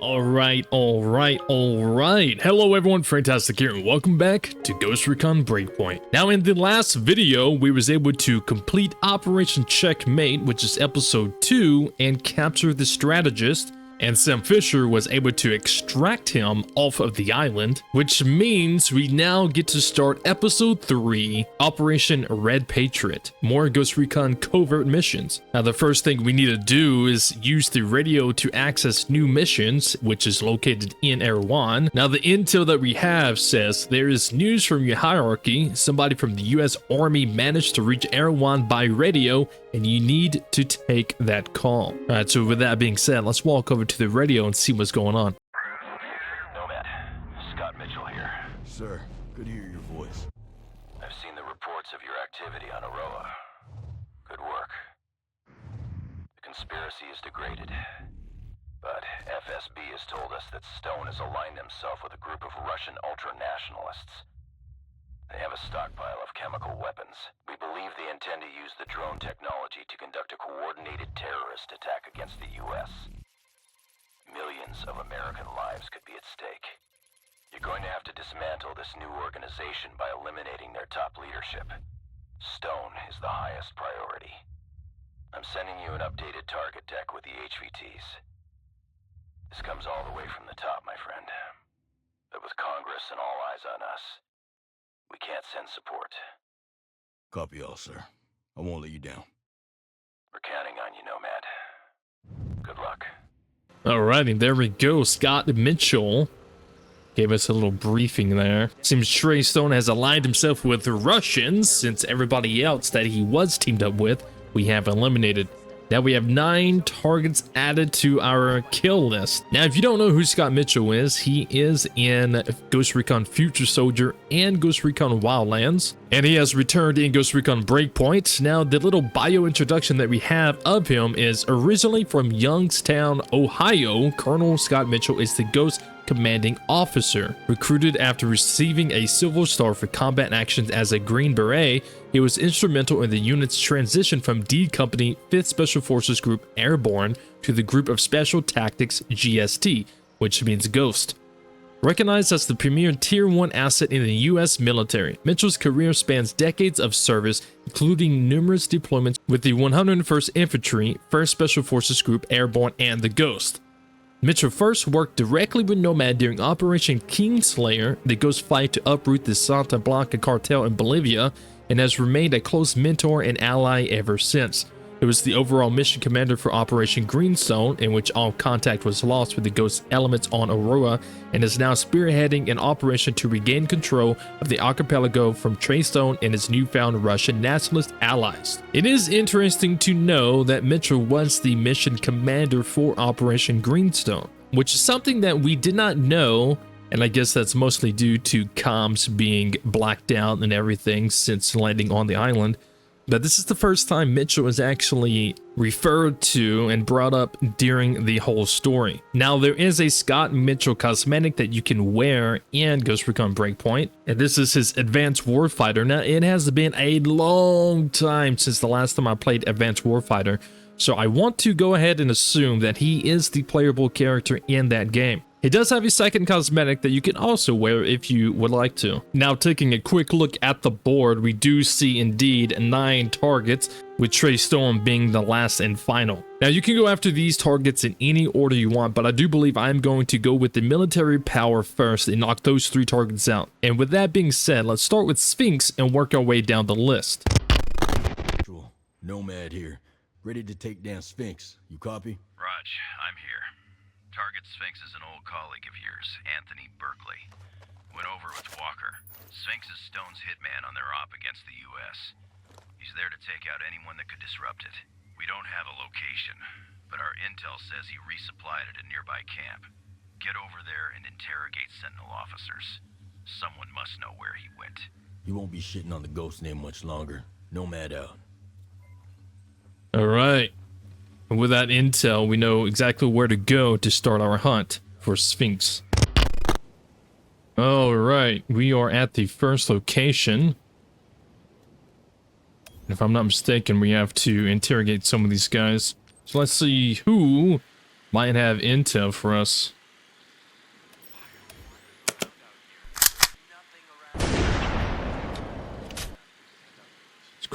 All right. Hello everyone, Fantastic here, and welcome back to Ghost Recon Breakpoint. Now, in the last video, we was able to complete Operation Checkmate, which is episode 2, and capture the strategist, and Sam Fisher was able to extract him off of the island, which means we now get to start episode 3, Operation Red Patriot, more Ghost Recon Covert Missions. Now, the first thing we need to do is use the radio to access new missions, which is located in Erewhon. Now, the intel that we have says there is news from your hierarchy. Somebody from the US Army managed to reach Erewhon by radio, and you need to take that call. All right, so with that being said, let's walk over to the radio and see what's going on. Nomad, Scott Mitchell here. Sir, good to hear your voice. I've seen the reports of your activity on Aroa. Good work. The conspiracy is degraded, but FSB has told us that Stone has aligned himself with a group of Russian ultra-nationalists. They have a stockpile of chemical weapons. We believe they intend to use the drone technology to conduct a coordinated terrorist attack against the US. Millions of American lives could be at stake. You're going to have to dismantle this new organization by eliminating their top leadership. Stone is the highest priority. I'm sending you an updated target deck with the HVTs. This comes all the way from the top, my friend. But with Congress and all eyes on us, we can't send support. Copy all, sir. I won't let you down. We're counting on you, Nomad. Good luck. Alrighty, there we go. Scott Mitchell gave us a little briefing there. Seems Trey Stone has aligned himself with the Russians, since everybody else that he was teamed up with, we have eliminated. Now we have 9 targets added to our kill list. Now, if you don't know who Scott Mitchell is, he is in Ghost Recon Future Soldier and Ghost Recon Wildlands, and he has returned in Ghost Recon Breakpoint. Now, the little bio introduction that we have of him is originally from Youngstown, Ohio. Colonel Scott Mitchell is the Ghost Commanding Officer. Recruited after receiving a Silver Star for combat actions as a Green Beret, he was instrumental in the unit's transition from D Company 5th Special Forces Group Airborne to the Group of Special Tactics GST, which means Ghost. Recognized as the premier Tier 1 asset in the US military, Mitchell's career spans decades of service, including numerous deployments with the 101st Infantry, 1st Special Forces Group Airborne, and the Ghost. Mitchell first worked directly with Nomad during Operation Kingslayer, the Ghost fight to uproot the Santa Blanca cartel in Bolivia, and has remained a close mentor and ally ever since. He was the overall mission commander for Operation Greenstone, in which all contact was lost with the Ghost elements on Aurora, and is now spearheading an operation to regain control of the archipelago from Trey Stone and his newfound Russian nationalist allies. It is interesting to know that Mitchell was the mission commander for Operation Greenstone, which is something that we did not know, and I guess that's mostly due to comms being blacked out and everything since landing on the island. But this is the first time Mitchell is actually referred to and brought up during the whole story. Now, there is a Scott Mitchell cosmetic that you can wear in Ghost Recon Breakpoint, and this is his Advanced Warfighter. Now, it has been a long time since the last time I played Advanced Warfighter, so I want to go ahead and assume that he is the playable character in that game. He does have a second cosmetic that you can also wear if you would like to. Now, taking a quick look at the board, we do see indeed 9 targets, with Trey Stone being the last and final. Now, you can go after these targets in any order you want, but I do believe I'm going to go with the military power first and knock those 3 targets out. And with that being said, let's start with Sphinx and work our way down the list. Nomad here, ready to take down Sphinx. You copy? Raj, I'm here. Target Sphinx is an old colleague of yours, Anthony Berkeley. Went over with Walker. Sphinx is Stone's hitman on their op against the US. He's there to take out anyone that could disrupt it. We don't have a location, but our intel says he resupplied at a nearby camp. Get over there and interrogate Sentinel officers. Someone must know where he went. You won't be shitting on the Ghost name much longer. Nomad out. All right. And with that intel, we know exactly where to go to start our hunt for Sphinx. All right, we are at the first location. If I'm not mistaken, we have to interrogate some of these guys. So let's see who might have intel for us.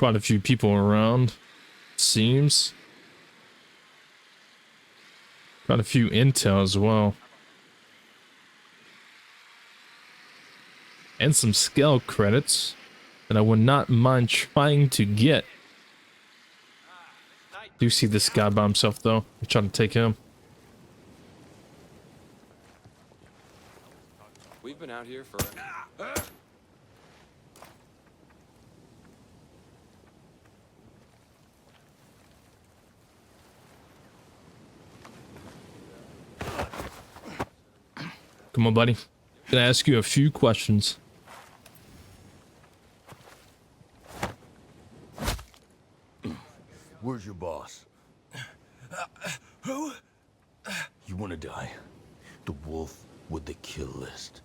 quite a few people around, seems. Quite a few intel as well. And some scale credits that I would not mind trying to get. Do see this guy by himself though. I'm trying to take him. We've been out here for... Come on, buddy. Gonna ask you a few questions. Where's your boss? Who? You wanna die? The wolf with the kill list.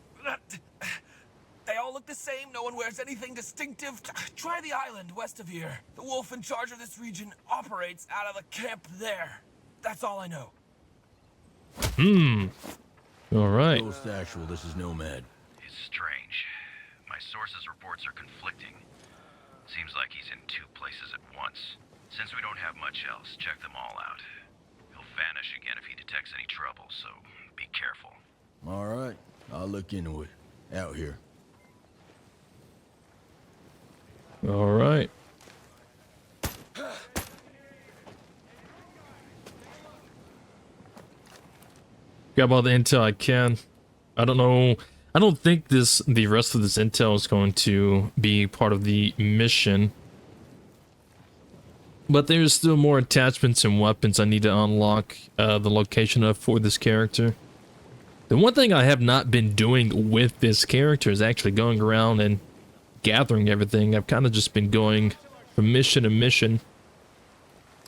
They all look the same. No one wears anything distinctive. Try the island west of here. The wolf in charge of this region operates out of the camp there. That's all I know. All right. Ghost Actual, this is Nomad. It's strange. My sources' reports are conflicting. Seems like he's in two places at once. Since we don't have much else, check them all out. He'll vanish again if he detects any trouble, so be careful. All right, I'll look into it. Out here. All right. Grab all the intel I can. I don't know. I don't think the rest of this intel is going to be part of the mission. But there's still more attachments and weapons I need to unlock the location of for this character. The one thing I have not been doing with this character is actually going around and gathering everything. I've kind of just been going from mission to mission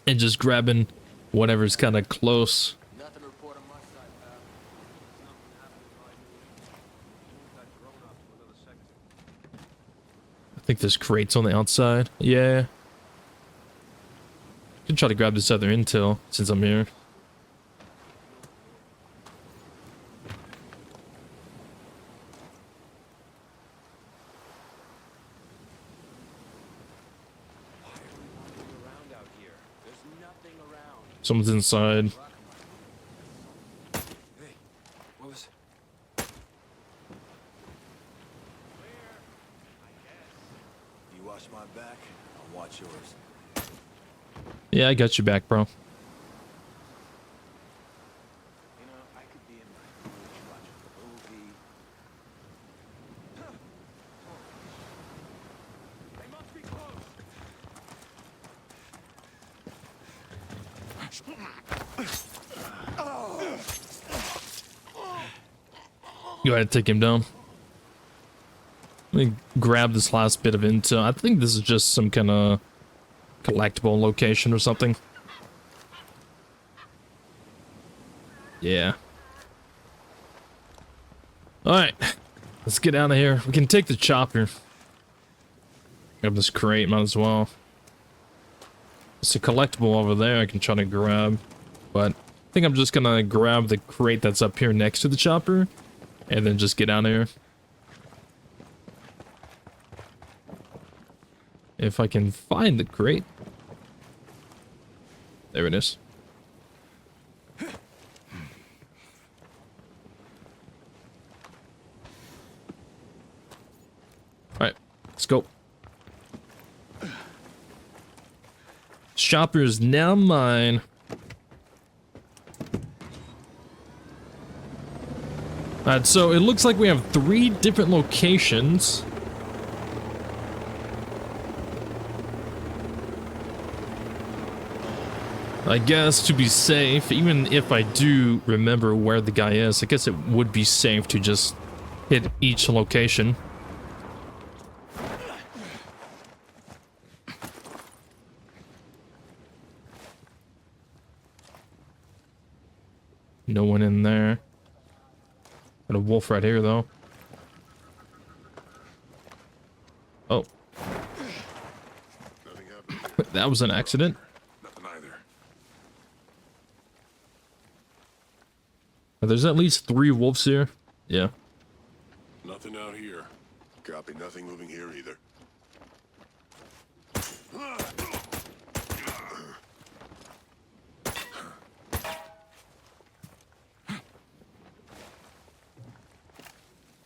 and just grabbing whatever's kind of close. Nothing to report on my side, pal. I think there's crates on the outside. Yeah. I can try to grab this other intel since I'm here. Around out here. There's nothing around. Someone's inside. Hey, what was... You watch my back, I'll watch yours. Yeah, I got you back, bro. You know, I could be in my couch watching a movie. They must be close. Go ahead and take him down. Let me grab this last bit of intel. I think this is just some kind of collectible location or something. Yeah. Alright. Let's get out of here. We can take the chopper. Grab this crate, might as well. It's a collectible over there I can try to grab. But I think I'm just gonna grab the crate that's up here next to the chopper. And then just get out of here. If I can find the crate. There it is. Alright, let's go. Chopper is now mine. Alright, so it looks like we have 3 different locations. I guess to be safe, even if I do remember where the guy is, I guess it would be safe to just hit each location. No one in there. Got a wolf right here, though. Oh. That was an accident. Nothing either. There's at least 3 wolves here. Yeah. Nothing out here. Copy. Nothing moving here either.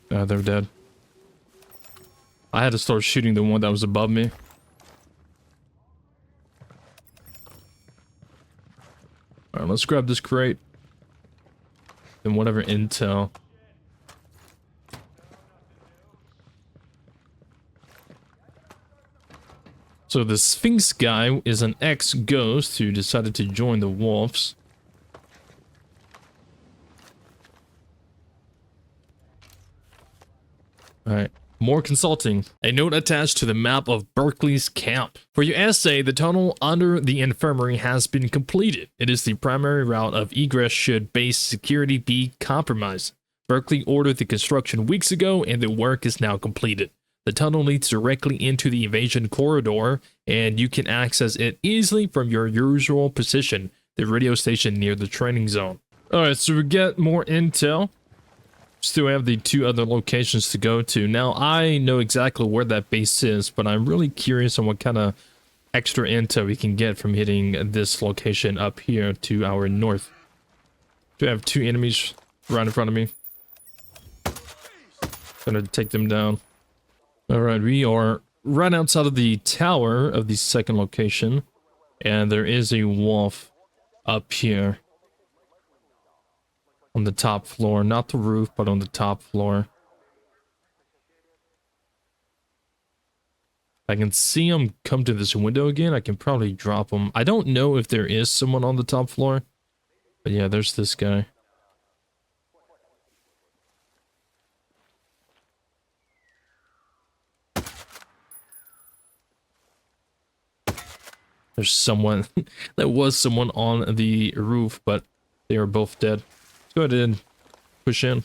They're dead. I had to start shooting the one that was above me. Alright, let's grab this crate. And whatever intel. So the Sphinx guy is an ex-ghost who decided to join the Wolves. Alright, more consulting. A note attached to the map of Berkeley's camp. For your essay, the tunnel under the infirmary has been completed. It is the primary route of egress should base security be compromised. Berkeley ordered the construction weeks ago and the work is now completed. The tunnel leads directly into the evasion corridor and you can access it easily from your usual position, the radio station near the training zone. Alright, so we get more intel. Still have the 2 other locations to go to. Now, I know exactly where that base is, but I'm really curious on what kind of extra intel we can get from hitting this location up here to our north. Do I have 2 enemies right in front of me? Gonna take them down. Alright, we are right outside of the tower of the second location, and there is a wolf up here. On the top floor, not the roof, but on the top floor. I can see him come to this window again. I can probably drop him. I don't know if there is someone on the top floor. But yeah, there's this guy. There's someone. There was someone on the roof, but they are both dead. Go ahead and push in.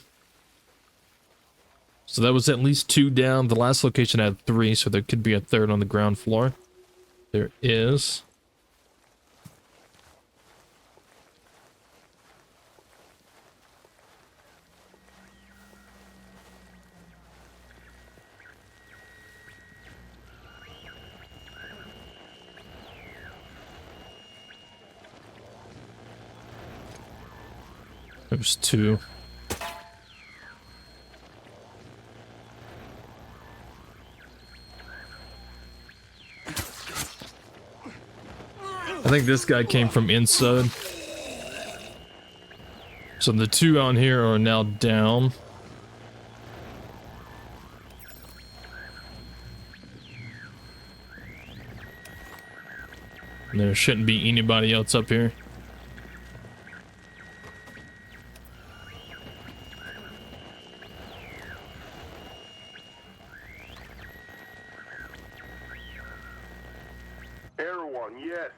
So that was at least 2 down. The last location had 3, so there could be a third on the ground floor. There is. There's 2. I think this guy came from inside. So the 2 on here are now down. And there shouldn't be anybody else up here. Yes.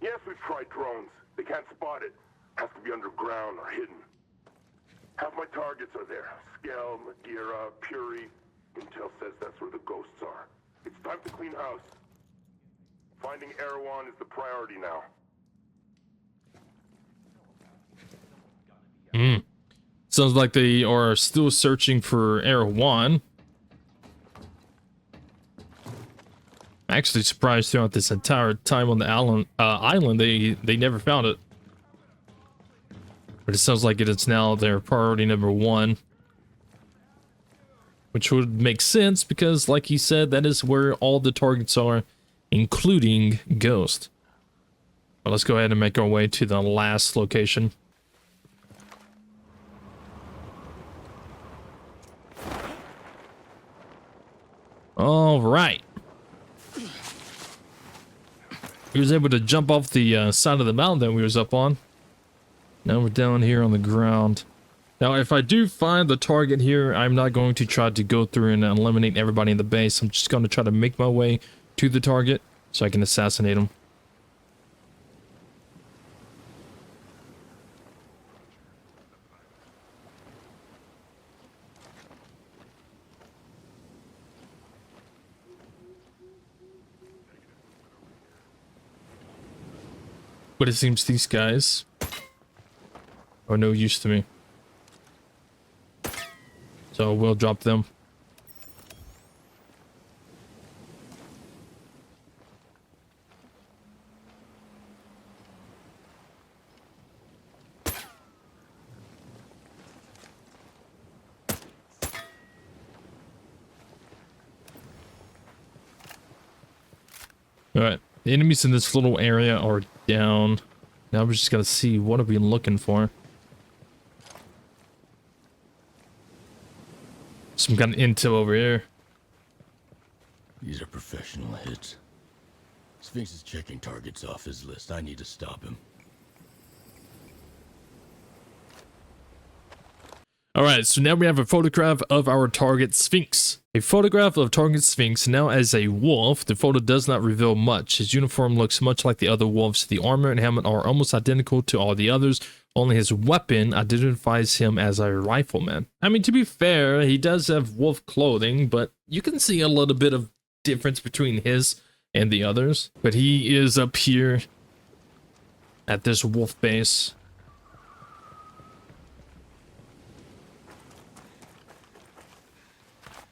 Yes, we've tried drones. They can't spot it. Has to be underground or hidden. Half my targets are there. Skell, Madeira, Puri. Intel says that's where the ghosts are. It's time to clean house. Finding Erewhon is the priority now. Sounds like they are still searching for Erewhon. Actually surprised throughout this entire time on the island they never found it. But it sounds like it is now their priority number 1. Which would make sense because, like he said, that is where all the targets are, including Ghost. Well, let's go ahead and make our way to the last location. All right. He was able to jump off the side of the mountain that we was up on. Now we're down here on the ground. Now, if I do find the target here, I'm not going to try to go through and eliminate everybody in the base. I'm just going to try to make my way to the target so I can assassinate him. But it seems these guys are no use to me. So we'll drop them. All right, the enemies in this little area are down. Now we just gotta see what are we looking for. Some kind of intel over here. These are professional hits. Sphinx is checking targets off his list. I need to stop him. All right, so now we have a photograph of our target Sphinx. A photograph of target Sphinx. Now as a wolf, the photo does not reveal much. His uniform looks much like the other wolves. The armor and helmet are almost identical to all the others. Only his weapon identifies him as a rifleman. I mean, to be fair, he does have wolf clothing, but you can see a little bit of difference between his and the others. But he is up here at this wolf base.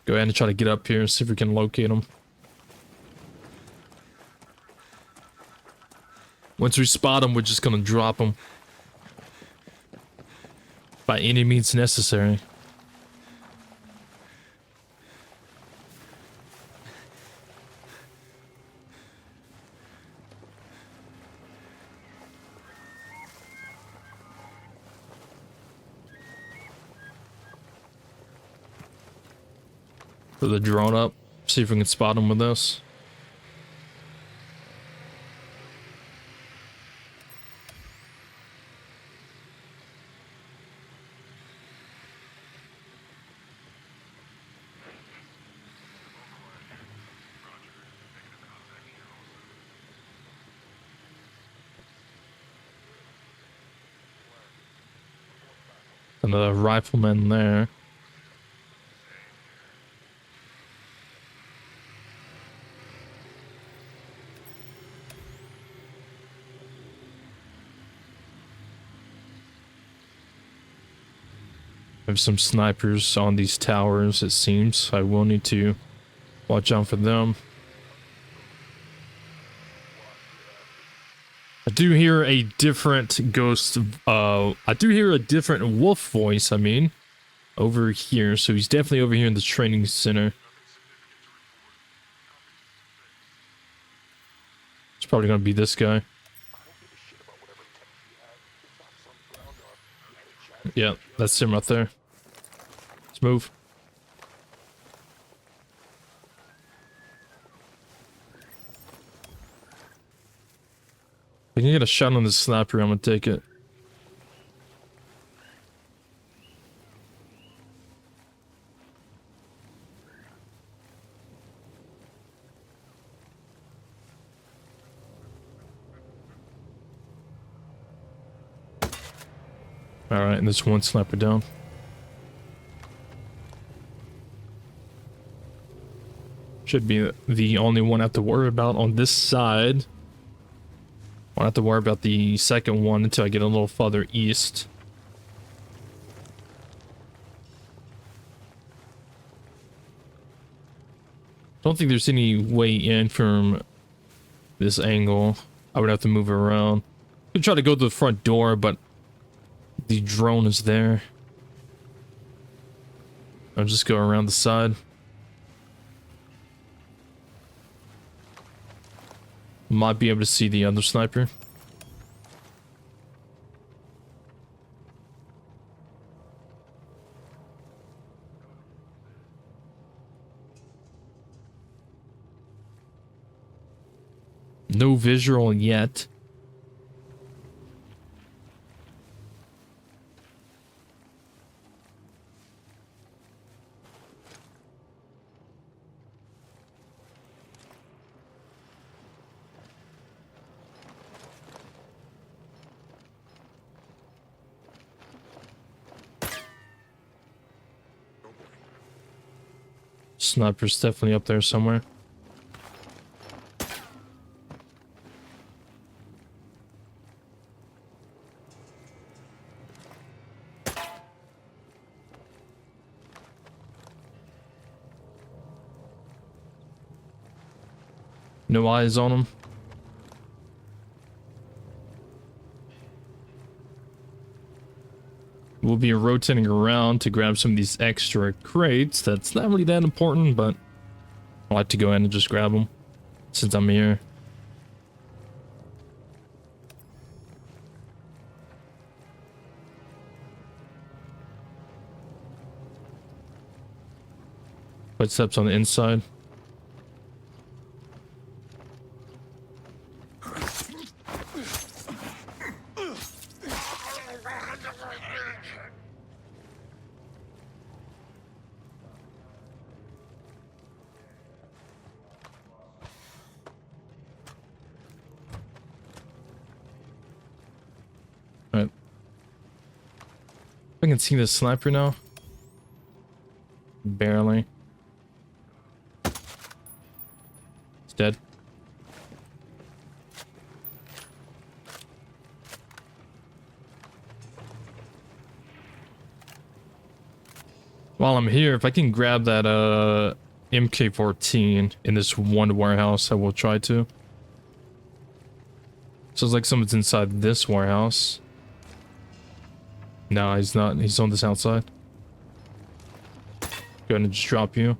Go ahead and try to get up here and see if we can locate him. Once we spot him, we're just gonna drop him. By any means necessary. Throw the drone up, see if we can spot him with this. Another rifleman there. Have some snipers on these towers, it seems. I will need to watch out for them. I do hear a different ghost, I do hear a different wolf voice, I mean, over here. So he's definitely over here in the training center. It's probably gonna be this guy. Yeah, that's him right there. Let's move. If I can get a shot on this sniper, I'm gonna take it. Alright, and there's one sniper down. Should be the only one I have to worry about on this side. Won't have to worry about the second one until I get a little further east. Don't think there's any way in from this angle. I would have to move around. Could try to go to the front door, but the drone is there. I'll just go around the side. Might be able to see the other sniper. No visual yet. Sniper's definitely up there somewhere. No eyes on him. We'll be rotating around to grab some of these extra crates. That's not really that important, but I like to go in and just grab them since I'm here. Footsteps on the inside. Alright. I can see the sniper now. Barely. It's dead. While I'm here, if I can grab that MK14 in this one warehouse, I will try to. Sounds like someone's inside this warehouse. No, he's not. He's on this outside. Go ahead and just drop you.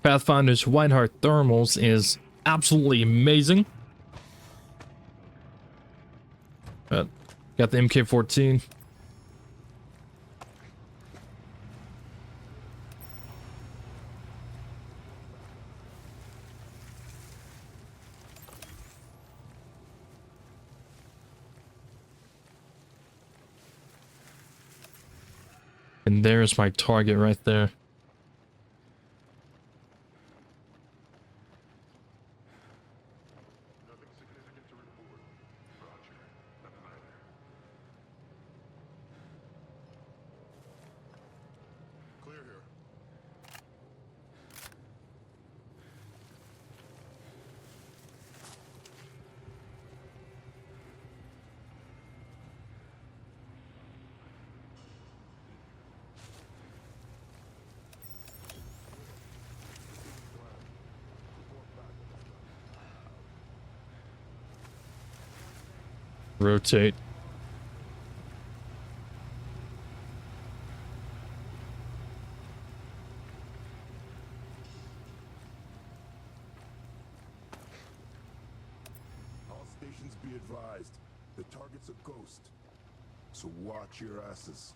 Pathfinder's Whiteheart Thermals is absolutely amazing. Got the MK14. And there's my target right there. Rotate. All stations be advised. The target's a ghost. So watch your asses.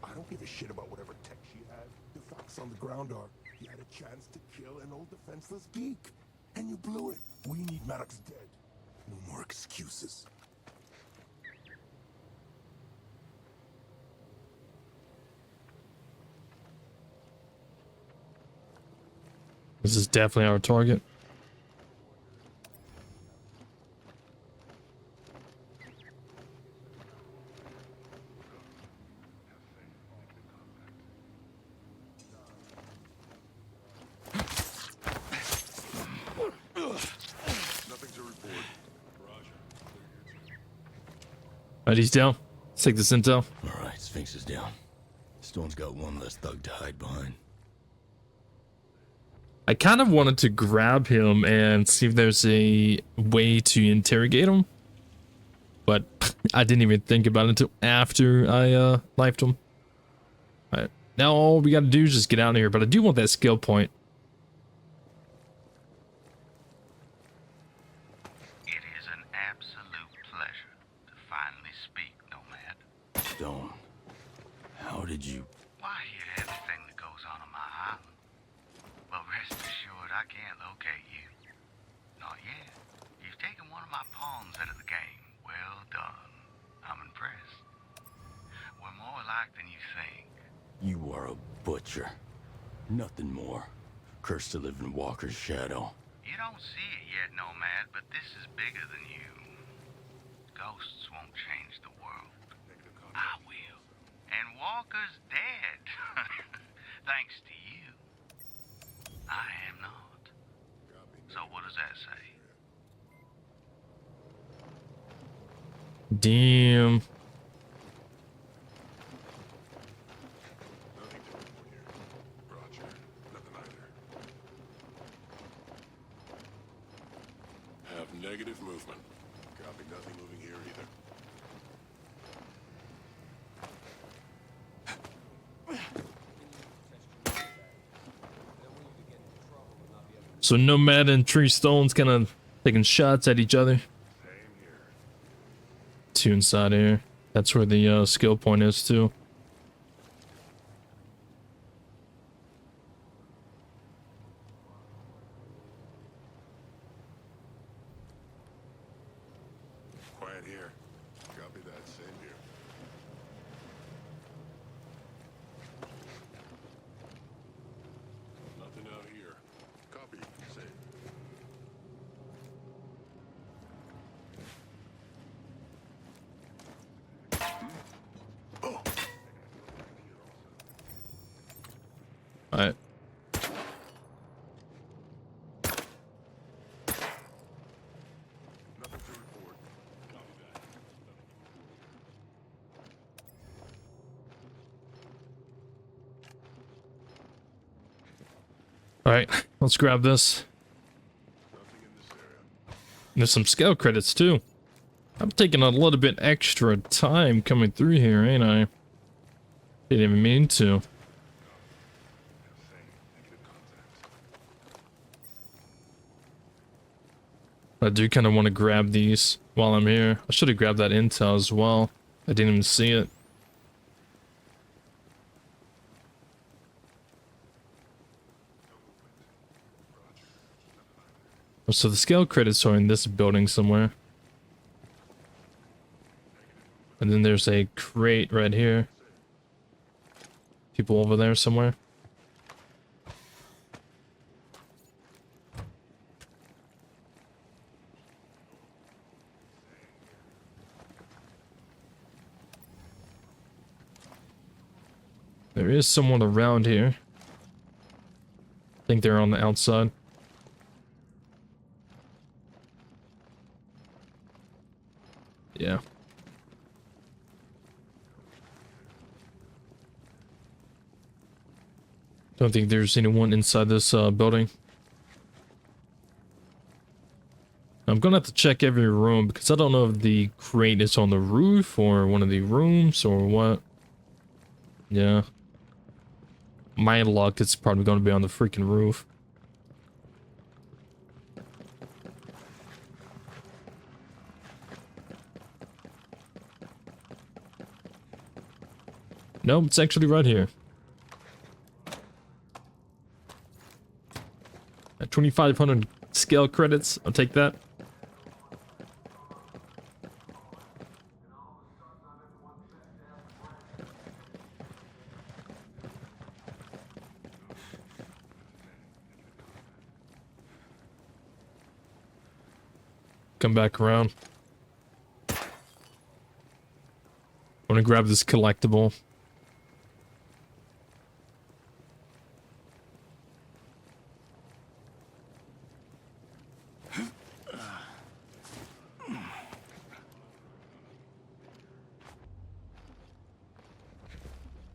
I don't give a shit about whatever tech she had. The facts on the ground are, you had a chance to kill an old defenseless geek. And you blew it. We need Maddox dead. No more excuses. This is definitely our target. Alright, he's down. Let's take this intel. Alright, Sphinx is down. Stone's got one less thug to hide behind. I kind of wanted to grab him and see if there's a way to interrogate him. But I didn't even think about it until after I knifed him. Alright, now all we gotta do is just get out of here, but I do want that skill point. It is an absolute pleasure to finally speak, Nomad. Stone, how did you... Why hear everything that goes on my island? Well, rest assured I can't locate you. Not yet. You've taken one of my pawns out of the game. Well done. I'm impressed. We're more alike than you think. You are a butcher. Nothing more. Cursed to live in Walker's shadow. You don't see it yet, Nomad, but this is bigger than you. Ghosts won't change the world. I will. And Walker's dead. Thanks to you. I am not. So what does that say? Damn. Have negative movement. Copy, nothing moving here either. So Nomad and Tree Stone's kind of taking shots at each other. Two inside here. That's where the skill point is too. Quiet here. Copy that. Same here. Nothing out here. Copy. Same. Alright. Nothing to report. Copy that. Alright, let's grab this. Nothing in this area. There's some scale credits too. I'm taking a little bit extra time coming through here, ain't I? Didn't even mean to. I do kind of want to grab these while I'm here. I should have grabbed that intel as well. I didn't even see it. So the scale credits are in this building somewhere. And then there's a crate right here. People over there somewhere. There is someone around here. I think they're on the outside. Yeah. Don't think there's anyone inside this building. I'm gonna have to check every room because I don't know if the crate is on the roof or one of the rooms or what. Yeah. My luck, it's probably gonna be on the freaking roof. Nope, it's actually right here. At 2,500 scale credits, I'll take that. Come back around. I want to grab this collectible.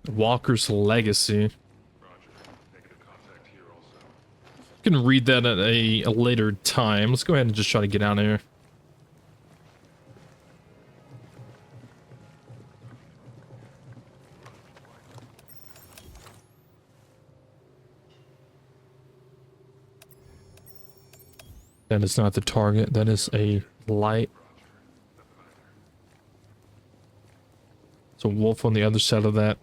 Walker's Legacy. Can read that at a later time. Let's go ahead and just try to get out of here. That is not the target. That is a light. It's a wolf on the other side of that.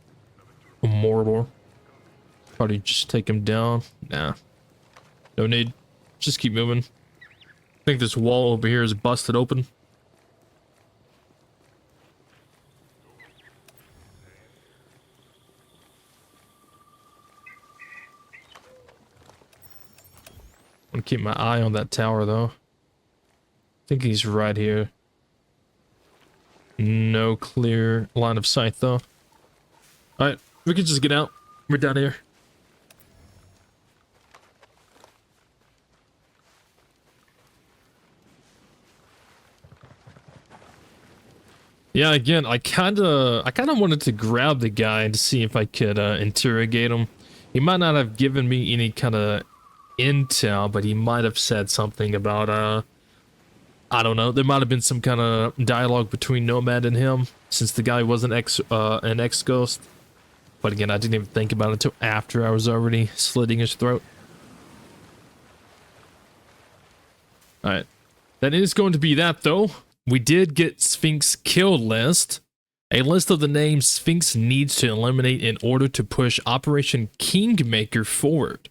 A Mordor. Probably just take him down. Nah. No need. Just keep moving. I think this wall over here is busted open. I'm gonna keep my eye on that tower though. I think he's right here. No clear line of sight though. Alright, we can just get out. We're down here. Yeah, again, I kinda wanted to grab the guy to see if I could interrogate him. He might not have given me any kind of intel, but he might have said something about I don't know. There might have been some kind of dialogue between Nomad and him, since the guy was an ex-ghost. But again, I didn't even think about it until after I was already slitting his throat. Alright. That is going to be that, though. We did get Sphinx kill list. A list of the names Sphinx needs to eliminate in order to push Operation Kingmaker forward.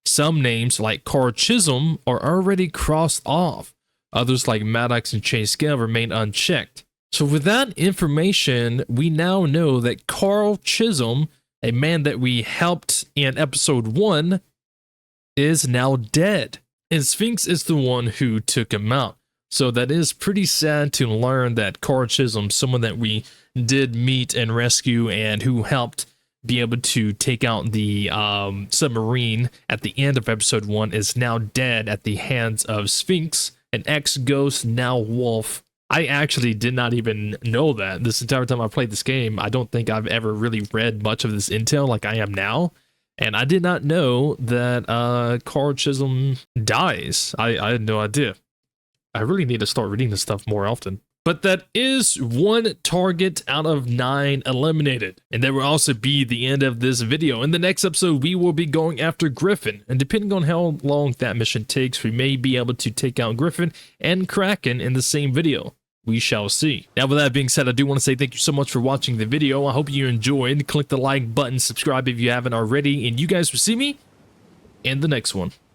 Some names, like Carl Chisholm, are already crossed off. Others, like Maddox and Chase Gale, remain unchecked. So with that information, we now know that Carl Chisholm, a man that we helped in episode 1, is now dead. And Sphinx is the one who took him out. So that is pretty sad to learn that Carl Chisholm, someone that we did meet and rescue and who helped be able to take out the submarine at the end of episode 1, is now dead at the hands of Sphinx, an ex-ghost, now Wolf. I actually did not even know that. This entire time I played this game, I don't think I've ever really read much of this intel like I am now. And I did not know that Carl Chisholm dies. I had no idea. I really need to start reading this stuff more often. But that is 1 target out of 9 eliminated. And that will also be the end of this video. In the next episode, we will be going after Griffin. And depending on how long that mission takes, we may be able to take out Griffin and Kraken in the same video. We shall see. Now, with that being said, I do want to say thank you so much for watching the video. I hope you enjoyed. Click the like button, subscribe if you haven't already, and you guys will see me in the next one.